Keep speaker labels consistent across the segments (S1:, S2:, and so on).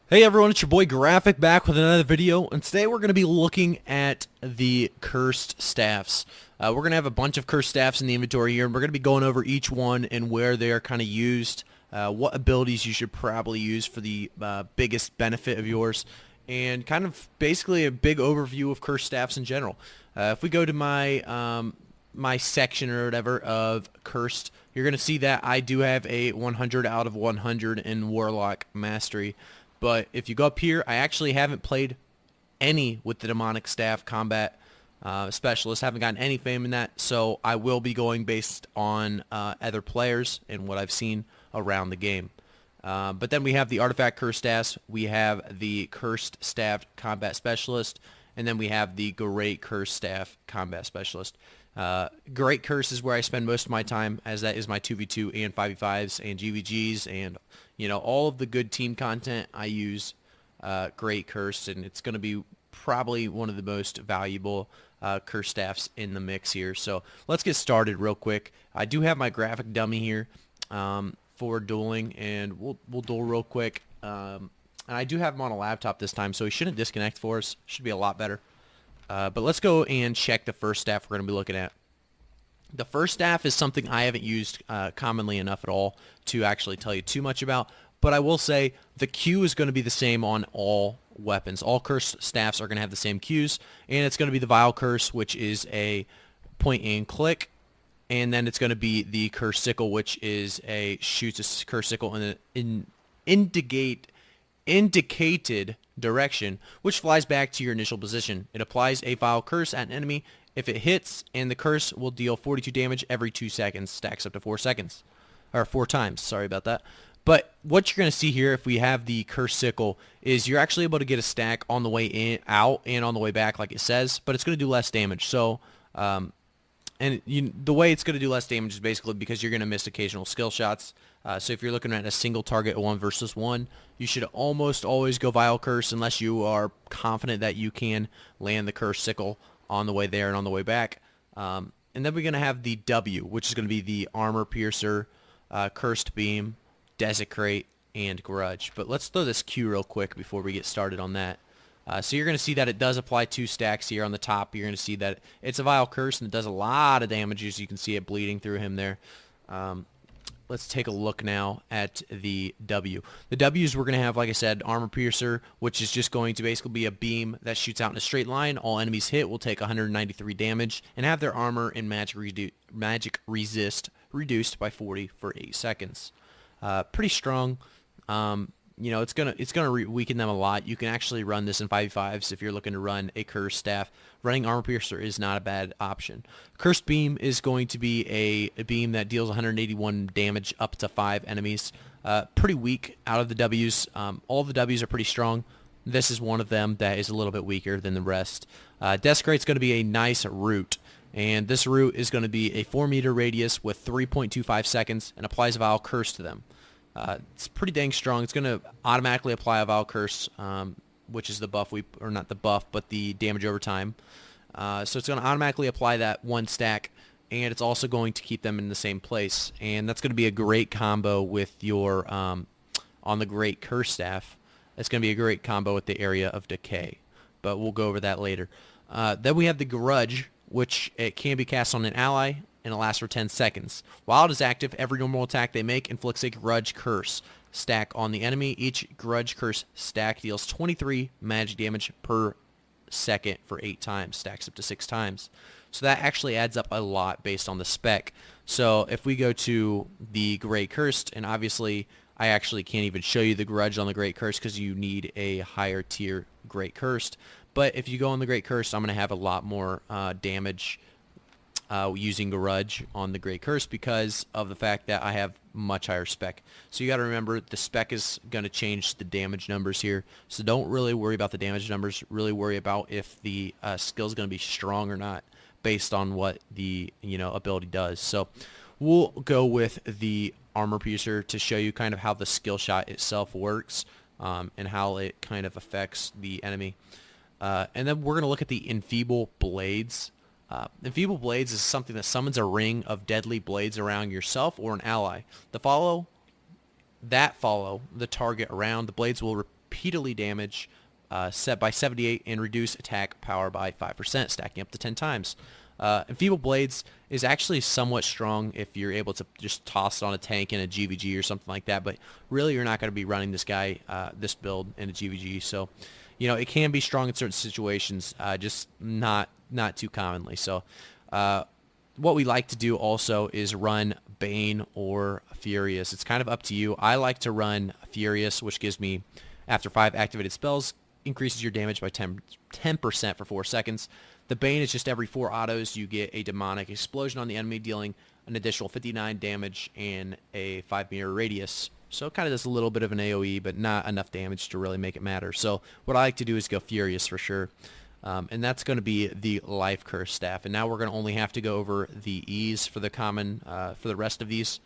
S1: Hey everyone, it's your boy Graphic back with another video, and today we're going to be looking at the cursed staffs. We're going to have a bunch of cursed staffs in the inventory here, and we're going to be going over each one and where they are kind of used, what abilities you should probably use for the biggest benefit of yours, and kind of basically a big overview of cursed staffs in general. If we go to my section or whatever of cursed, you're going to see that I do have a 100 out of 100 in Warlock Mastery. But if you go up here, I actually haven't played any with the Demonic Staff Combat Specialist. Haven't gotten any fame in that, so I will be going based on other players and what I've seen around the game. But then we have the Artifact Cursed Staffs. We have the Cursed Staff Combat Specialist. And then we have the Great Cursed Staff Combat Specialist. Great Curse is where I spend most of my time, as that is my 2v2 and 5v5s and GVGs and all of the good team content. I use Great Curse, and it's going to be probably one of the most valuable curse staffs in the mix here. So let's get started real quick. I do have my graphic dummy here for dueling, and we'll duel real quick. And I do have him on a laptop this time, so he shouldn't disconnect for us. Should be a lot better. But let's go and check the first staff we're going to be looking at. The first staff is something I haven't used commonly enough at all to actually tell you too much about. But I will say the Q is going to be the same on all weapons. All cursed staffs are going to have the same Qs. And it's going to be the Vile Curse, which is a point and click. And then it's going to be the Curse Sickle, which is shoots a Curse Sickle in an indicated direction, which flies back to your initial position. It applies a Vile Curse at an enemy if it hits, and the curse will deal 42 damage every 2 seconds. Stacks up to 4 seconds. Or 4 times, sorry about that. But what you're going to see here, if we have the Curse Sickle, is you're actually able to get a stack on the way out and on the way back, like it says, but it's going to do less damage. So, the way it's going to do less damage is basically because you're going to miss occasional skill shots. So if you're looking at a single target 1 versus 1, you should almost always go Vile Curse unless you are confident that you can land the Curse Sickle on the way there and on the way back. And then we're going to have the W, which is going to be the Armor Piercer, Cursed Beam, Desecrate, and Grudge. But let's throw this Q real quick before we get started on that. So you're going to see that it does apply 2 stacks here on the top. You're going to see that it's a Vile Curse, and it does a lot of damage, as you can see it bleeding through him there. Let's take a look now at the W. The W's we're going to have, like I said, Armor Piercer, which is just going to basically be a beam that shoots out in a straight line. All enemies hit will take 193 damage and have their armor and magic resist reduced by 40 for 8 seconds. Pretty strong. It's gonna weaken them a lot. You can actually run this in 5v5s if you're looking to run a Cursed Staff. Running Armor Piercer is not a bad option. Cursed Beam is going to be a beam that deals 181 damage up to 5 enemies. Pretty weak out of the W's. All the W's are pretty strong. This is one of them that is a little bit weaker than the rest. Desecrate's going to be a nice root. And this root is going to be a 4-meter radius with 3.25 seconds and applies a Vile Curse to them. It's pretty dang strong. It's going to automatically apply a Vile Curse, which is the buff or not the buff, but the damage over time. So it's going to automatically apply that 1 stack, and it's also going to keep them in the same place. And that's going to be a great combo with your, on the Great Curse Staff. It's going to be a great combo with the Area of Decay, but we'll go over that later. Then we have the Grudge, which it can be cast on an ally, and it lasts for 10 seconds. While it is active, every normal attack they make inflicts a Grudge Curse stack on the enemy. Each Grudge Curse stack deals 23 magic damage per second for 8 times. Stacks up to 6 times. So that actually adds up a lot based on the spec. So if we go to the Great Cursed, and obviously I actually can't even show you the Grudge on the Great Cursed because you need a higher tier Great Cursed. But if you go on the Great Cursed, I'm going to have a lot more damage using Grudge on the Great Curse because of the fact that I have much higher spec. So you got to remember the spec is going to change the damage numbers here. So don't really worry about the damage numbers. Really worry about if the skill is going to be strong or not based on what the ability does. So we'll go with the Armor Piercer to show you kind of how the skill shot itself works and how it kind of affects the enemy. And then we're going to look at the Enfeeble Blades. Enfeeble Blades is something that summons a ring of deadly blades around yourself or an ally. Follow the target around. The blades will repeatedly damage set by 78 and reduce attack power by 5%, stacking up to 10 times. Enfeeble Blades is actually somewhat strong if you're able to just toss it on a tank in a GVG or something like that, but really you're not going to be running this guy, this build in a GVG, so it can be strong in certain situations, just not too commonly. So what we like to do also is run Bane or Furious. It's kind of up to you. I like to run Furious, which gives me, after 5 activated spells, increases your damage by 10% for 4 seconds. The Bane is just every 4 autos you get a demonic explosion on the enemy, dealing an additional 59 damage in a 5-meter radius. So it kind of does a little bit of an AoE, but not enough damage to really make it matter. So what I like to do is go Furious for sure. And that's going to be the Life Curse Staff. And now we're going to only have to go over the E's for the common, for the rest of these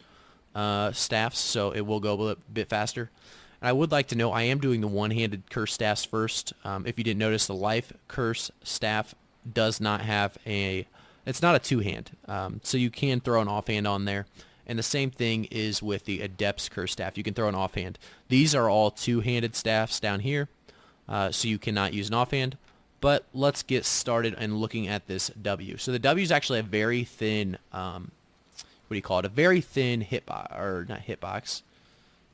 S1: staffs. So it will go a bit faster. And I would like to know, I am doing the one-handed curse staffs first. If you didn't notice, the Life Curse Staff does not have it's not a two-hand. So you can throw an offhand on there. And the same thing is with the Adept's Curse Staff. You can throw an offhand. These are all two-handed staffs down here, so you cannot use an offhand. But let's get started and looking at this W. So the W is actually a very thin, what do you call it? A very thin hitbox, or not hitbox.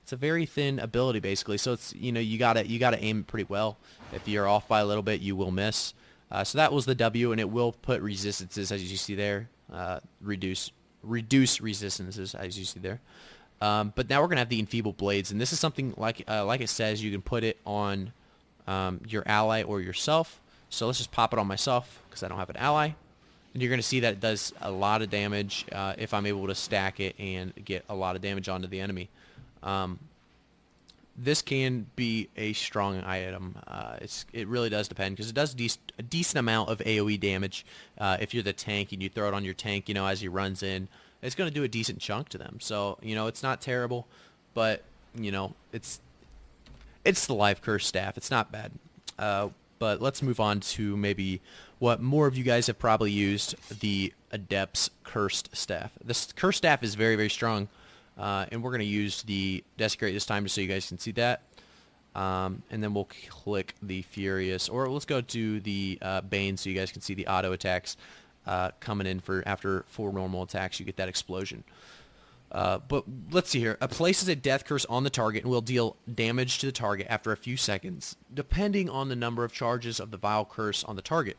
S1: It's a very thin ability basically. So it's you gotta aim it pretty well. If you're off by a little bit, you will miss. So that was the W, and it will put resistances, as you see there, reduce resistances, as you see there. But now we're gonna have the Enfeeble Blades, and this is something like it says, you can put it on your ally or yourself. So let's just pop it on myself because I don't have an ally, and you're gonna see that it does a lot of damage if I'm able to stack it and get a lot of damage onto the enemy. This can be a strong item. It really does depend, because it does a decent amount of AoE damage. If you're the tank and you throw it on your tank, as he runs in, it's going to do a decent chunk to them. So, it's not terrible, but, it's the Life Curse Staff. It's not bad. But let's move on to maybe what more of you guys have probably used, the Adept's Cursed Staff. This Cursed Staff is very, very strong. And we're going to use the Desecrate this time just so you guys can see that. And then we'll click the Furious. Or let's go to the Bane so you guys can see the auto attacks coming in after 4 normal attacks. You get that explosion. But let's see here. It places a death curse on the target and will deal damage to the target after a few seconds, depending on the number of charges of the Vile Curse on the target.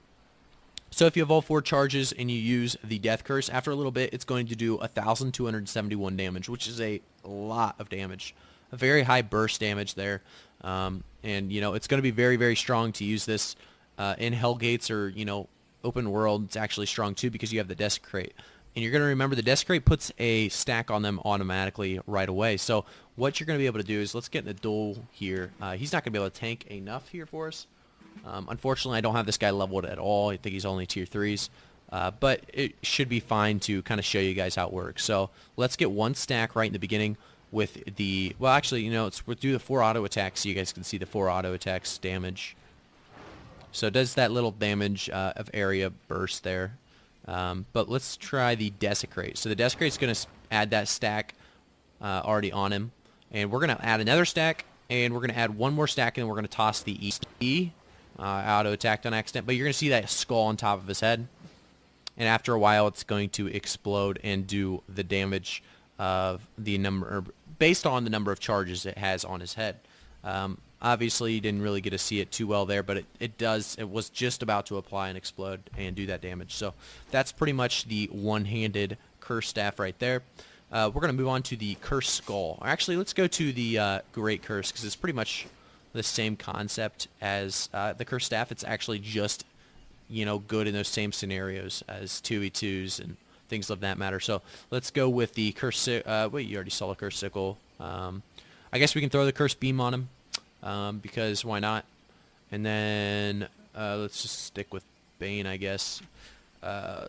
S1: So if you have all 4 charges and you use the Death Curse, after a little bit, it's going to do 1,271 damage, which is a lot of damage. A very high burst damage there. And, it's going to be very, very strong to use this in Hellgates or, open world. It's actually strong, too, because you have the Desecrate. And you're going to remember the Desecrate puts a stack on them automatically right away. So what you're going to be able to do is, let's get in a duel here. He's not going to be able to tank enough here for us. Unfortunately, I don't have this guy leveled at all. I think he's only tier 3s. But it should be fine to kind of show you guys how it works. So let's get 1 stack right in the beginning with the... Well, actually, we'll do the 4 auto attacks so you guys can see the 4 auto attacks damage. So it does that little damage of area burst there. But let's try the Desecrate. So the Desecrate is going to add that stack already on him. And we're going to add another stack. And we're going to add 1 more stack, and then we're going to toss the E. Auto attacked on accident, but you're going to see that skull on top of his head, and after a while it's going to explode and do the damage of the number, based on the number of charges it has on his head. Obviously you didn't really get to see it too well there, but it was just about to apply and explode and do that damage. So that's pretty much the one-handed Curse Staff right there. We're going to move on to the Curse Skull. Actually, let's go to the Great Curse, because it's pretty much the same concept as the Curse Staff. It's actually just, good in those same scenarios as 2v2s and things of that matter. So let's go with the Curse... wait, you already saw the Curse Sickle. I guess we can throw the Curse Beam on him, because why not? And then let's just stick with Bane, I guess.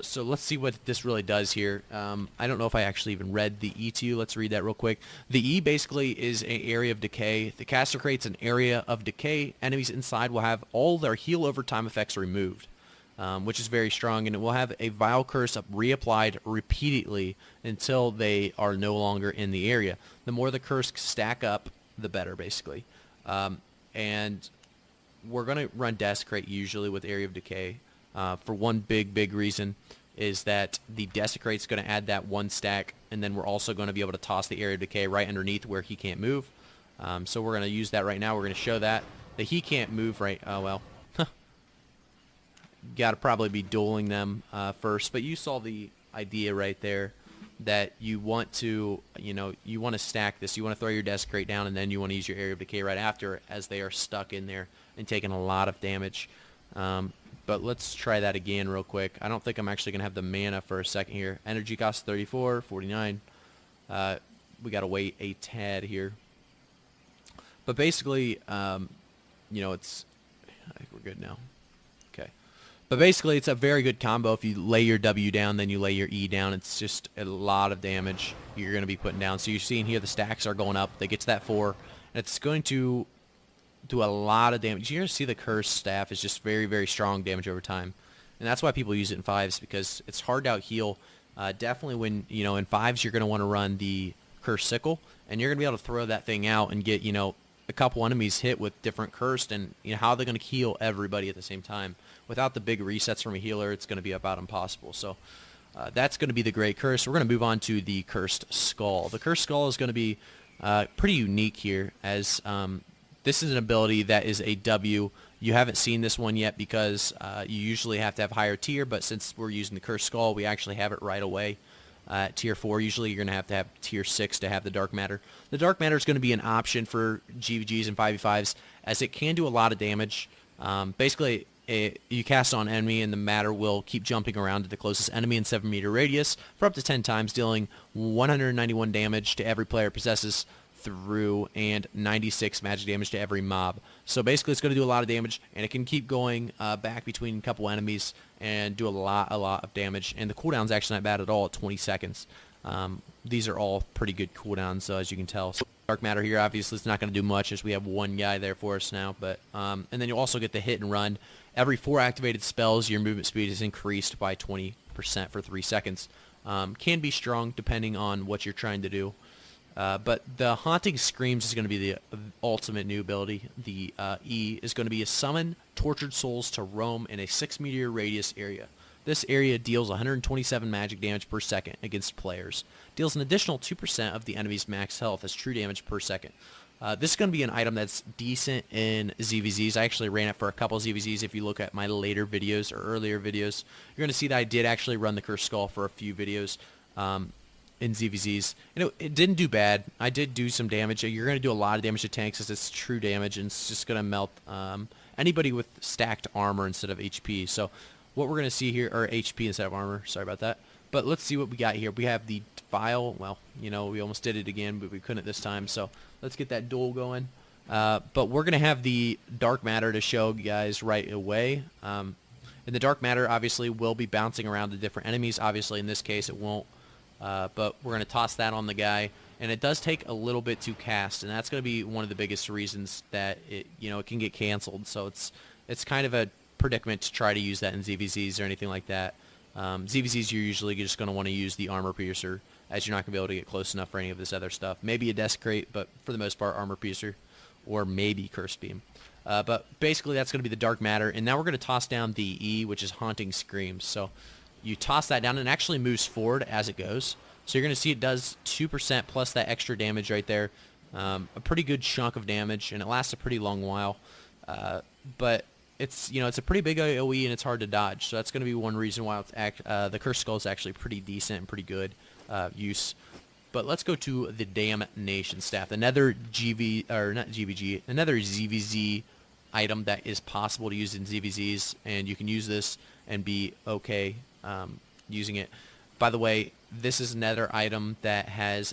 S1: So let's see what this really does here. I don't know if I actually even read the E to you. Let's read that real quick. The E basically is an area of decay. The caster creates an area of decay. Enemies inside will have all their heal over time effects removed, which is very strong, and it will have a Vile Curse reapplied repeatedly until they are no longer in the area. The more the curse stack up, the better, basically. and we're going to run Desecrate usually with Area of Decay for one big reason is that the Desecrate's going to add that 1 stack, and then we're also going to be able to toss the Area of Decay right underneath where he can't move. So we're going to use that right now. We're going to show that he can't move right. Oh, well. Got to probably be dueling them first, but you saw the idea right there that you want to, you want to stack this. You want to throw your Desecrate down, and then you want to use your Area of Decay right after as they are stuck in there and taking a lot of damage. But let's try that again real quick. I don't think I'm actually going to have the mana for a second here. Energy cost 34, 49. We got to wait a tad here. But basically, I think we're good now. Okay. But basically, it's a very good combo. If you lay your W down, then you lay your E down. It's just a lot of damage you're going to be putting down. So you're seeing here the stacks are going up. They get to that 4. And it's going to do a lot of damage. You're going to see the Curse Staff is just very strong damage over time. And that's why people use it in 5s, because it's hard to out-heal. Definitely when, in 5s, you're going to want to run the Curse Sickle. And you're going to be able to throw that thing out and get, a couple enemies hit with different cursed, and how they're going to heal everybody at the same time. Without the big resets from a healer, it's going to be about impossible. So that's going to be the Great Curse. We're going to move on to the Cursed Skull. The Cursed Skull is going to be pretty unique here, as this is an ability that is a W. You haven't seen this one yet because you usually have to have higher tier, but since we're using the Cursed Skull, we actually have it right away. At tier 4, usually you're going to have tier 6 to have the Dark Matter. The Dark Matter is going to be an option for GVGs and 5v5s, as it can do a lot of damage. Basically, you cast on enemy, and the matter will keep jumping around to the closest enemy in 7-meter radius for up to 10 times, dealing 191 damage to every player it possesses through, and 96 magic damage to every mob. So basically, it's going to do a lot of damage, and it can keep going back between a couple enemies and do a lot of damage. And the cooldown's actually not bad at all at 20 seconds. These are all pretty good cooldowns, as you can tell. So Dark Matter here, obviously, it's not going to do much, as we have one guy there for us now. But and then you'll also get the hit and run. Every 4 activated spells, your movement speed is increased by 20% for 3 seconds. Can be strong depending on what you're trying to do. But the Haunting Screams is going to be the ultimate new ability. The E is going to be a summon tortured souls to roam in a 6-meter radius area. This area deals 127 magic damage per second against players. Deals an additional 2% of the enemy's max health as true damage per second. This is going to be an item that's decent in ZVZs. I actually ran it for a couple of ZVZs. If you look at my later videos or earlier videos, you're going to see that I did actually run the Cursed Skull for a few videos. In ZVZs. It didn't do bad. I did do some damage. You're going to do a lot of damage to tanks as it's true damage, and it's just going to melt anybody with stacked armor instead of HP. So what we're going to see here, or HP instead of armor, sorry about that. But let's see what we got here. We have the File. Well, we almost did it again, but we couldn't this time. So let's get that duel going. But we're going to have the Dark Matter to show you guys right away. And the Dark Matter obviously will be bouncing around to different enemies. Obviously in this case it won't. But we're going to toss that on the guy, and it does take a little bit to cast, and that's going to be one of the biggest reasons that it can get canceled. So it's kind of a predicament to try to use that in ZVZs or anything like that. ZVZs, you're usually just going to want to use the Armor Piercer, as you're not going to be able to get close enough for any of this other stuff. Maybe a Desecrate, but for the most part, Armor Piercer, or maybe Curse Beam. But basically, that's going to be the Dark Matter, and now we're going to toss down the E, which is Haunting Screams. So you toss that down, and it actually moves forward as it goes. So you're going to see it does 2% plus that extra damage right there. A pretty good chunk of damage, and it lasts a pretty long while. But it's it's a pretty big AoE, and it's hard to dodge. So that's going to be one reason why the Cursed Skull is actually pretty decent and pretty good use. But let's go to the Damnation Staff, another another ZVZ item that is possible to use in ZVZs, and you can use this and be okay using it. By the way, this is another item that has